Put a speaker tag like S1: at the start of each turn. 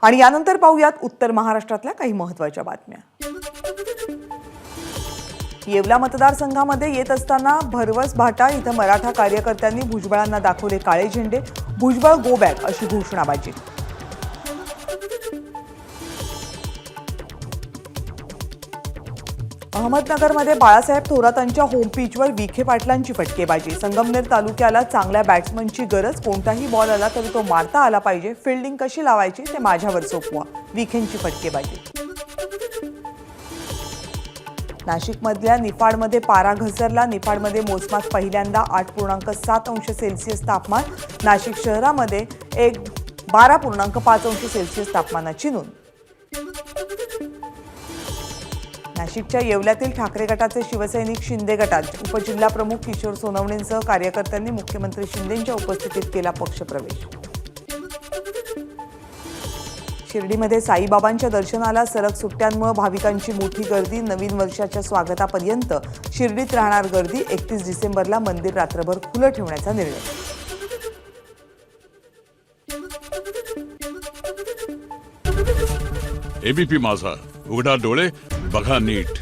S1: आणि यानंतर पाहूयात उत्तर महाराष्ट्रातल्या काही महत्त्वाच्या बातम्या। येवला मतदारसंघामध्ये येत असताना भरवस भाटा इथं मराठा कार्यकर्त्यांनी भुजबळांना दाखवले काळे झेंडे। भुजबळ गो बॅक अशी घोषणाबाजी। अहमदनगरमध्ये बाळासाहेब थोरातांच्या होम पिचवर विखे पाटलांची फटकेबाजी। संगमनेर तालुक्याला चांगल्या बॅट्समनची गरज, कोणताही बॉल आला तरी तो मारता आला पाहिजे, फिल्डिंग कशी लावायची ते माझ्यावर सोपवा, विखेंची फटकेबाजी। नाशिकमधल्या निफाडमध्ये पारा घसरला। निफाडमध्ये मोसमात पहिल्यांदा 8.7 अंश सेल्सिअस तापमान। नाशिक शहरामध्ये 12.5 अंश सेल्सिअस तापमानाची नोंद। नाशिकच्या येवल्यातील ठाकरे गटाचे शिवसैनिक शिंदे गटात उपजिल्हाप्रमुख किशोर सोनवणेंसह कार्यकर्त्यांनी मुख्यमंत्री शिंदेंच्या उपस्थितीत केला पक्षप्रवेश। शिर्डीमध्ये साईबाबांच्या दर्शनाला सलग सुट्ट्यांमुळे भाविकांची मोठी गर्दी। नवीन वर्षाच्या स्वागतापर्यंत शिर्डीत राहणार गर्दी। 31 डिसेंबरला मंदिर रात्रभर खुलं ठेवण्याचा निर्णय।
S2: एबीपी माझा, उघडा डोळे बघा नीट।